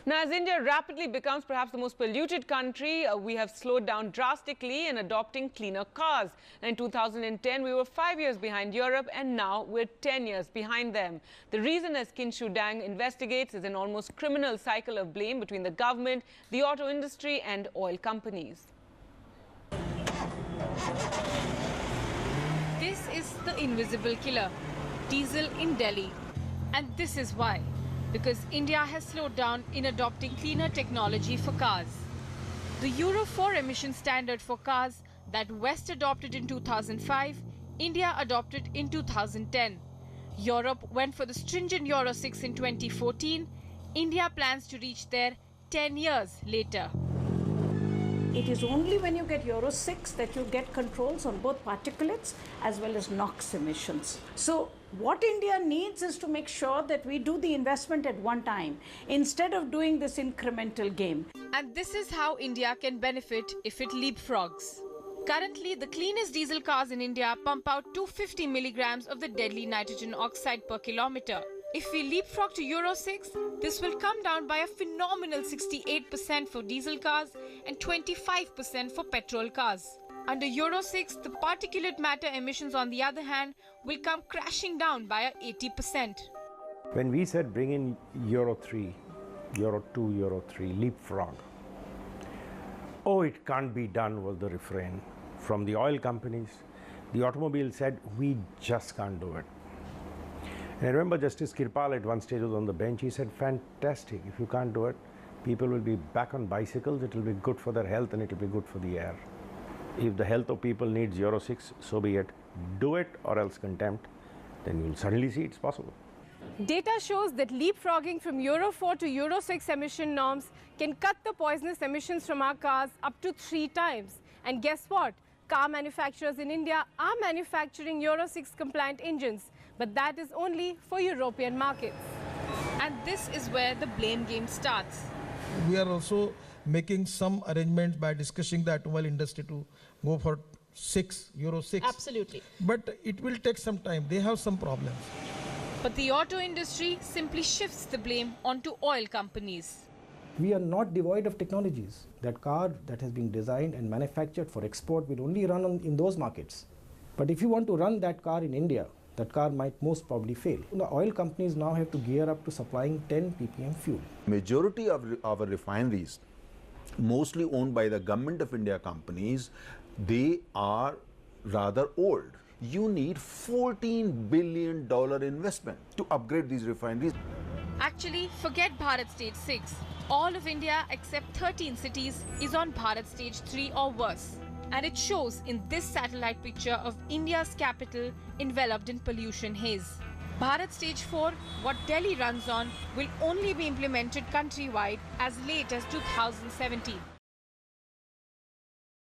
Now, as India rapidly becomes perhaps the most polluted country, we have slowed down drastically in adopting cleaner cars. In 2010, we were 5 years behind Europe, and now we're 10 years behind them. The reason, as Kinshu Dang investigates, is an almost criminal cycle of blame between the government, the auto industry and oil companies. This is the invisible killer, diesel in Delhi. And this is why. Because India has slowed down in adopting cleaner technology for cars. The Euro 4 emission standard for cars that West adopted in 2005, India adopted in 2010. Europe went for the stringent Euro 6 in 2014. India plans to reach there 10 years later. It is only when you get Euro 6 that you get controls on both particulates as well as NOx emissions. So what India needs is to make sure that we do the investment at one time instead of doing this incremental game. And this is how India can benefit if it leapfrogs. Currently, the cleanest diesel cars in India pump out 250 milligrams of the deadly nitrogen oxide per kilometer. If we leapfrog to Euro 6, this will come down by a phenomenal 68% for diesel cars and 25% for petrol cars. Under Euro 6, the particulate matter emissions, on the other hand, will come crashing down by 80%. When we said bring in Euro 3, Euro 2, Euro 3, leapfrog, oh, it can't be done was the refrain. From the oil companies, the automobile said, we just can't do it. And I remember Justice Kirpal at one stage was on the bench. He said, fantastic, if you can't do it, people will be back on bicycles, it will be good for their health and it will be good for the air. If the health of people needs Euro 6, so be it. Do it or else contempt, then you'll suddenly see it's possible. Data shows that leapfrogging from Euro 4 to Euro 6 emission norms can cut the poisonous emissions from our cars up to 3 times. And guess what? Car manufacturers in India are manufacturing Euro 6 compliant engines, but that is only for European markets. And this is where the blame game starts. We are also making some arrangements by discussing the automobile industry to go for Euro 6. Absolutely. But it will take some time. They have some problems. But the auto industry simply shifts the blame onto oil companies. We are not devoid of technologies. That car that has been designed and manufactured for export will only run in those markets. But if you want to run that car in India, that car might most probably fail. The oil companies now have to gear up to supplying 10 ppm fuel. Majority of our refineries, mostly owned by the Government of India companies, they are rather old. You need $14 billion investment to upgrade these refineries. Actually, forget Bharat Stage 6. All of India except 13 cities is on Bharat Stage 3 or worse. And it shows in this satellite picture of India's capital enveloped in pollution haze. Bharat Stage 4, what Delhi runs on, will only be implemented countrywide as late as 2017.